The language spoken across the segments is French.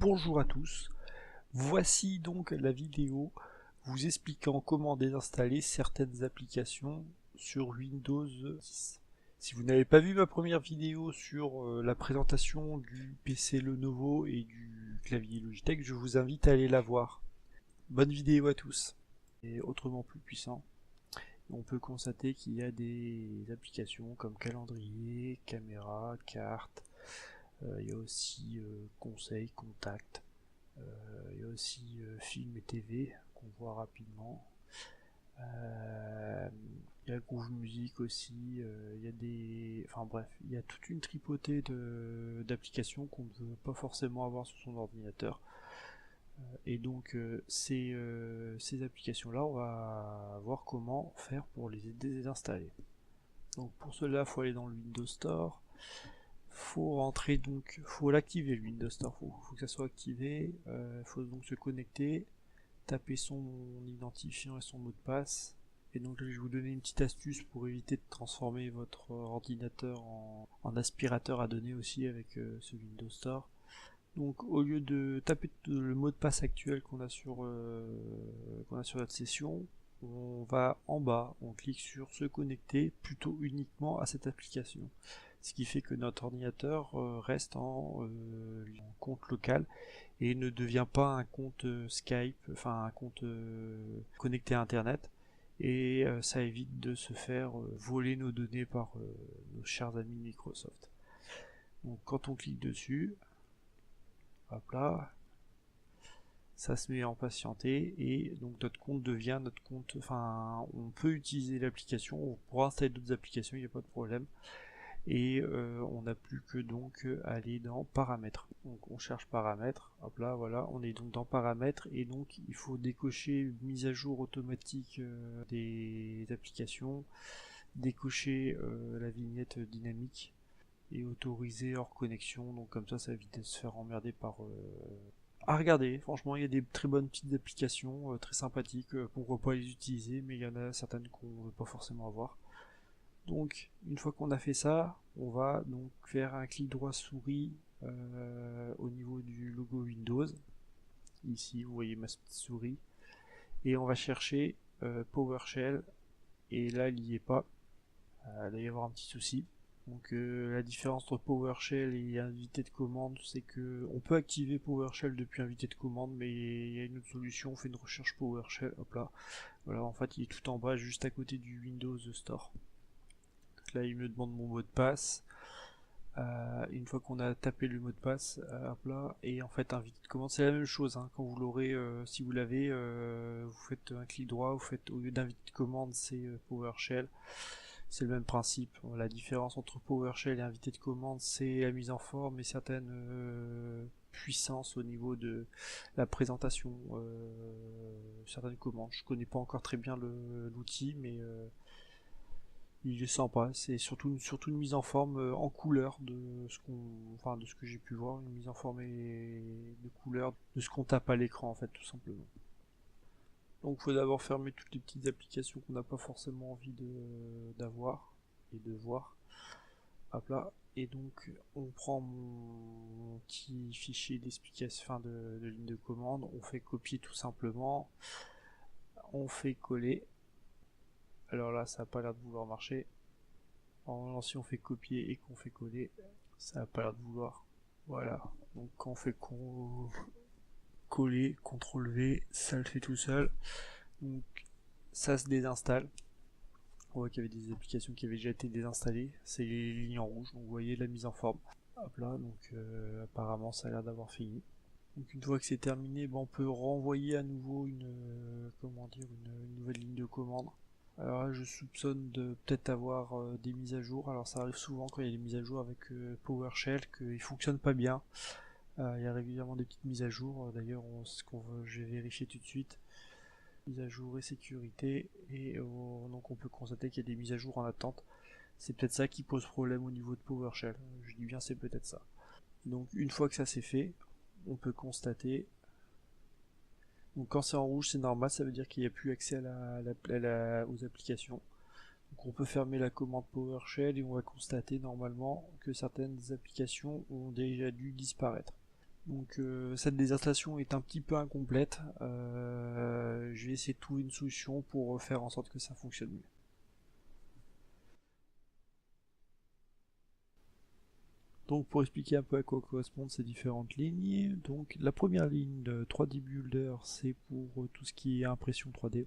Bonjour à tous, voici donc la vidéo vous expliquant comment désinstaller certaines applications sur Windows 10. Si vous n'avez pas vu ma première vidéo sur la présentation du PC Lenovo et du clavier Logitech, je vous invite à aller la voir. Bonne vidéo à tous. Et autrement plus puissant, on peut constater qu'il y a des applications comme calendrier, caméra, carte, il y a aussi conseils, contacts. Il y a aussi film et TV qu'on voit rapidement. Il y a Groove Music aussi. Il y a des. Enfin bref, il y a toute une tripotée d'applications qu'on ne veut pas forcément avoir sur son ordinateur. Et donc ces applications-là, on va voir comment faire pour les désinstaller. Donc pour cela, il faut aller dans le Windows Store. Faut rentrer donc, faut l'activer le Windows Store, faut que ça soit activé, faut donc se connecter, taper son identifiant et son mot de passe, et donc je vais vous donner une petite astuce pour éviter de transformer votre ordinateur en aspirateur à données aussi avec ce Windows Store. Donc au lieu de taper le mot de passe actuel qu'on a sur notre session, on va en bas, on clique sur se connecter plutôt uniquement à cette application. Ce qui fait que notre ordinateur reste en compte local et ne devient pas un compte Skype, enfin un compte connecté à Internet. Et ça évite de se faire voler nos données par nos chers amis Microsoft. Donc quand on clique dessus, hop là, ça se met en patienté et donc notre compte devient notre compte, enfin on peut utiliser l'application, on pourra installer d'autres applications, il n'y a pas de problème. Et on n'a plus que donc aller dans paramètres. Donc on cherche paramètres, hop là voilà, on est donc dans paramètres et donc il faut décocher mise à jour automatique des applications, décocher la vignette dynamique et autoriser hors connexion, donc comme ça évite de se faire emmerder par à regarder. Franchement, il y a des très bonnes petites applications, très sympathiques, pourquoi pas les utiliser, mais il y en a certaines qu'on ne veut pas forcément avoir. Donc, une fois qu'on a fait ça, on va donc faire un clic droit souris au niveau du logo Windows. Ici, vous voyez ma petite souris. Et on va chercher PowerShell. Et là, il n'y est pas. Il doit y avoir un petit souci. Donc, la différence entre PowerShell et invité de commande, c'est que on peut activer PowerShell depuis invité de commande, mais il y a une autre solution. On fait une recherche PowerShell. Hop là. Voilà, en fait, il est tout en bas, juste à côté du Windows Store. Là il me demande mon mot de passe. Une fois qu'on a tapé le mot de passe, hop là, et en fait invite de commande, c'est la même chose, hein, quand vous l'aurez, si vous l'avez, vous faites un clic droit, vous faites au lieu d'invite de commande, c'est PowerShell. C'est le même principe. La différence entre PowerShell et invité de commande, c'est la mise en forme et certaines puissances au niveau de la présentation, certaines commandes. Je connais pas encore très bien l'outil, mais il est sympa, c'est surtout une mise en forme en couleur de de ce que j'ai pu voir, une mise en forme de couleur de ce qu'on tape à l'écran en fait tout simplement. Donc il faut d'abord fermer toutes les petites applications qu'on n'a pas forcément envie d'avoir et de voir. Hop là. Et donc on prend mon petit fichier d'explication, de ligne de commande, on fait copier tout simplement, on fait coller. Alors là ça n'a pas l'air de vouloir marcher. Alors si on fait copier et qu'on fait coller, ça n'a pas l'air de vouloir. Voilà. Donc quand on fait coller, CTRL V, ça le fait tout seul. Donc ça se désinstalle. On voit qu'il y avait des applications qui avaient déjà été désinstallées. C'est les lignes en rouge, donc vous voyez la mise en forme. Hop là, donc apparemment ça a l'air d'avoir fini. Donc une fois que c'est terminé, on peut renvoyer à nouveau une nouvelle ligne de commande. Alors là, je soupçonne de peut-être avoir des mises à jour. Alors ça arrive souvent quand il y a des mises à jour avec PowerShell qu'ils fonctionnent pas bien. Il y a régulièrement des petites mises à jour. D'ailleurs, je vais vérifier tout de suite. Mise à jour et sécurité. Et donc on peut constater qu'il y a des mises à jour en attente. C'est peut-être ça qui pose problème au niveau de PowerShell. Je dis bien c'est peut-être ça. Donc une fois que ça c'est fait, on peut constater. Donc quand c'est en rouge, c'est normal, ça veut dire qu'il n'y a plus accès aux applications. Donc on peut fermer la commande PowerShell et on va constater normalement que certaines applications ont déjà dû disparaître. Donc cette désinstallation est un petit peu incomplète. Je vais essayer de trouver une solution pour faire en sorte que ça fonctionne mieux. Donc pour expliquer un peu à quoi correspondent ces différentes lignes, donc la première ligne de 3D Builder, c'est pour tout ce qui est impression 3D.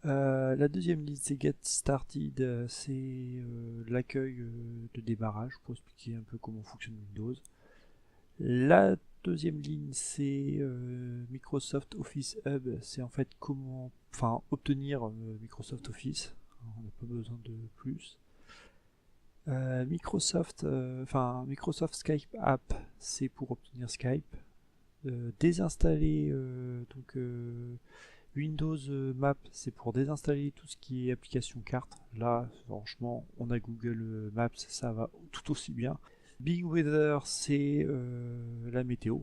La deuxième ligne, c'est Get Started, c'est l'accueil de démarrage pour expliquer un peu comment fonctionne Windows. La deuxième ligne, c'est Microsoft Office Hub, c'est en fait comment, enfin, obtenir Microsoft Office. On n'a pas besoin de plus. Microsoft Skype App, c'est pour obtenir Skype. Désinstaller Windows Map, c'est pour désinstaller tout ce qui est application carte. Là, franchement, on a Google Maps, ça va tout aussi bien. Bing Weather, c'est la météo.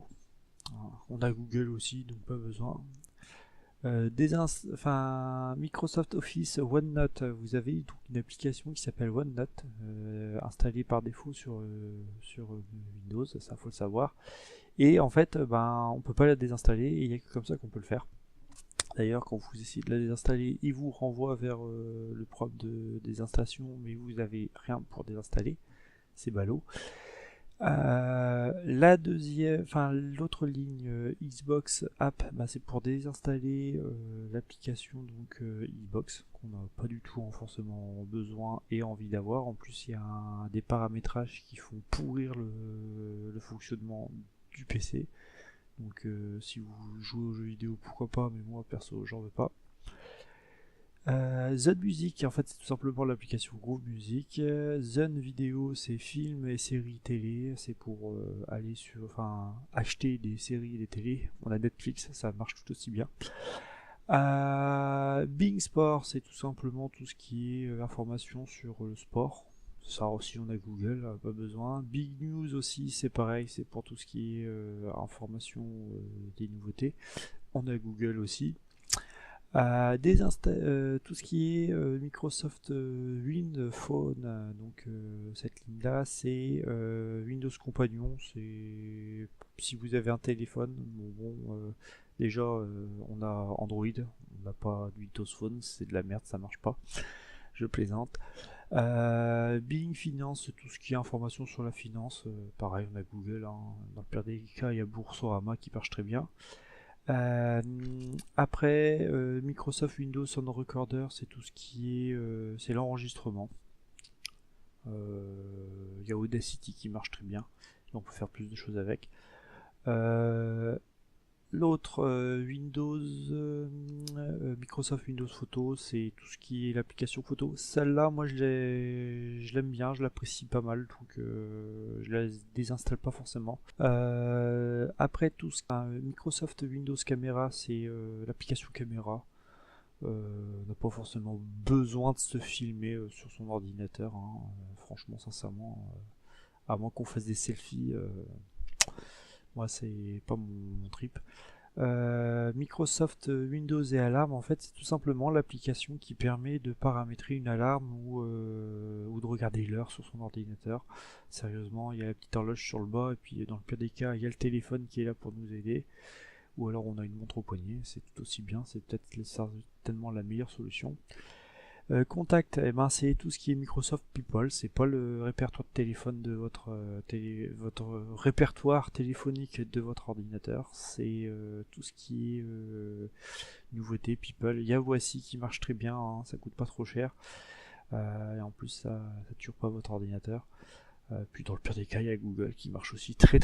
On a Google aussi, donc pas besoin. Microsoft Office OneNote, vous avez donc une application qui s'appelle OneNote, installée par défaut sur Windows, ça faut le savoir. Et en fait, on peut pas la désinstaller et il n'y a que comme ça qu'on peut le faire. D'ailleurs, quand vous essayez de la désinstaller, il vous renvoie vers le programme de désinstallation, mais vous n'avez rien pour désinstaller. C'est ballot. L'autre ligne Xbox App, c'est pour désinstaller l'application donc Xbox qu'on n'a pas du tout forcément besoin et envie d'avoir. En plus, il y a des paramétrages qui font pourrir le fonctionnement du PC. Donc, si vous jouez aux jeux vidéo, pourquoi pas, mais moi perso, j'en veux pas. Zone Music, en fait, c'est tout simplement l'application Groove Music. Zone Vidéo, c'est films et séries télé. C'est pour acheter des séries et des télés. On a Netflix, ça marche tout aussi bien. Bing Sport, c'est tout simplement tout ce qui est information sur le sport. Ça aussi, on a Google, pas besoin. Big News aussi, c'est pareil, c'est pour tout ce qui est information des nouveautés. On a Google aussi. Tout ce qui est Microsoft Windows Phone, donc cette ligne là c'est Windows Compagnon, c'est si vous avez un téléphone, déjà on a Android, on n'a pas Windows Phone, c'est de la merde, ça marche pas, je plaisante. Bing Finance, tout ce qui est information sur la finance, pareil on a Google, hein. Dans le pire des cas il y a Boursorama qui marche très bien. Après, Microsoft Windows Sound Recorder, c'est tout ce qui est, c'est l'enregistrement. Il y a Audacity qui marche très bien, on peut faire plus de choses avec. L'autre Microsoft Windows Photo, c'est tout ce qui est l'application photo. Celle-là, moi je l'aime bien, je l'apprécie pas mal, donc je la désinstalle pas forcément. Après tout ce qui est Microsoft Windows Camera, c'est l'application caméra. On n'a pas forcément besoin de se filmer sur son ordinateur, hein. Franchement, sincèrement, à moins qu'on fasse des selfies, moi c'est pas mon trip. Microsoft Windows et Alarme, en fait, c'est tout simplement l'application qui permet de paramétrer une alarme ou de regarder l'heure sur son ordinateur. Sérieusement, il y a la petite horloge sur le bas, et puis dans le pire des cas, il y a le téléphone qui est là pour nous aider. Ou alors on a une montre au poignet, c'est tout aussi bien, c'est peut-être certainement la meilleure solution. Contact, c'est tout ce qui est Microsoft People, c'est pas le répertoire de téléphone de votre répertoire téléphonique de votre ordinateur, c'est tout ce qui est nouveauté People. Il y a Voici qui marche très bien, hein, ça coûte pas trop cher, et en plus ça tue pas votre ordinateur. Puis dans le pire des cas, il y a Google qui marche aussi très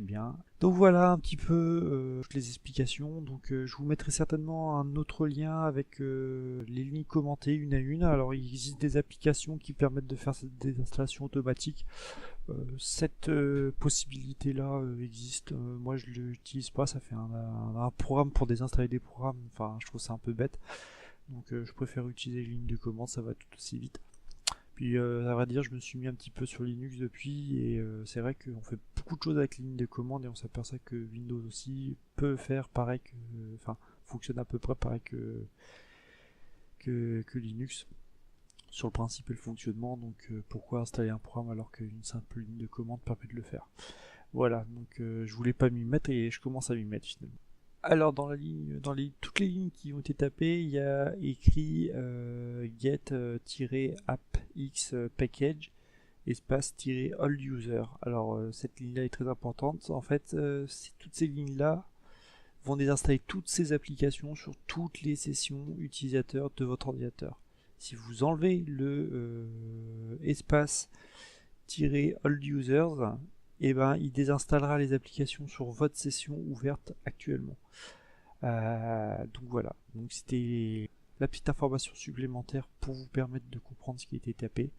bien. Donc voilà un petit peu toutes les explications. Donc je vous mettrai certainement un autre lien avec les lignes commentées une à une. Alors il existe des applications qui permettent de faire cette désinstallation automatique. Cette possibilité-là existe. Moi je l'utilise pas, ça fait un programme pour désinstaller des programmes. Enfin je trouve ça un peu bête. Donc je préfère utiliser les lignes de commande, ça va tout aussi vite. Puis à vrai dire, je me suis mis un petit peu sur Linux depuis et c'est vrai qu'on fait beaucoup de choses avec ligne de commande et on s'aperçoit que Windows aussi peut faire pareil fonctionne à peu près pareil que Linux sur le principe et le fonctionnement. Donc pourquoi installer un programme alors qu'une simple ligne de commande permet de le faire. Voilà, donc je voulais pas m'y mettre et je commence à m'y mettre finalement. Alors toutes les lignes qui ont été tapées, il y a écrit get-appx package espace-all user. Alors cette ligne-là est très importante. En fait, toutes ces lignes-là vont désinstaller toutes ces applications sur toutes les sessions utilisateurs de votre ordinateur. Si vous enlevez le espace-all users, et ben, il désinstallera les applications sur votre session ouverte actuellement. Donc voilà, donc c'était la petite information supplémentaire pour vous permettre de comprendre ce qui a été tapé.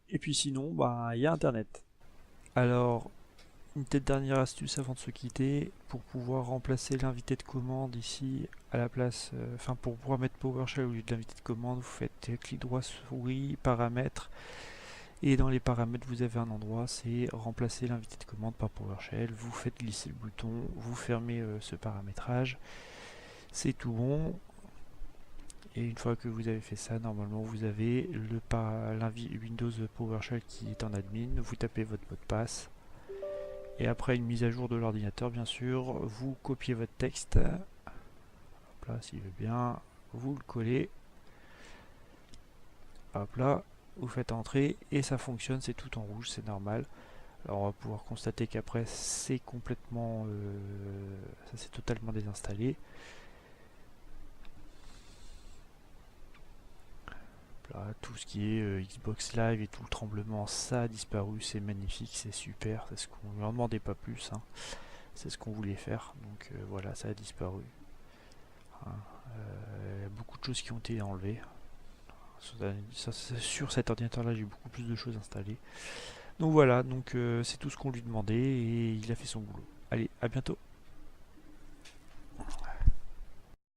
Et puis sinon, bah, il y a Internet. Alors, une petite dernière astuce avant de se quitter, pour pouvoir remplacer l'invité de commande ici à la place, pour pouvoir mettre PowerShell au lieu de l'invité de commande, vous faites clic droit souris, paramètres, et dans les paramètres vous avez un endroit, c'est remplacer l'invité de commande par PowerShell, vous faites glisser le bouton, vous fermez ce paramétrage, c'est tout bon. Et une fois que vous avez fait ça, normalement vous avez Windows PowerShell qui est en admin, vous tapez votre mot de passe, et après une mise à jour de l'ordinateur bien sûr, vous copiez votre texte, hop là s'il veut bien, vous le collez, hop là, vous faites entrer et ça fonctionne, c'est tout en rouge, c'est normal. Alors on va pouvoir constater qu'après c'est complètement, ça s'est totalement désinstallé. Là, tout ce qui est Xbox Live et tout le tremblement, ça a disparu, c'est magnifique, c'est super, c'est ce qu'on ne leur demandait pas plus, hein. C'est ce qu'on voulait faire, donc voilà, ça a disparu. Hein. Y a beaucoup de choses qui ont été enlevées. Sur cet ordinateur là j'ai beaucoup plus de choses installées. Donc voilà, donc c'est tout ce qu'on lui demandait et il a fait son boulot. Allez, à bientôt.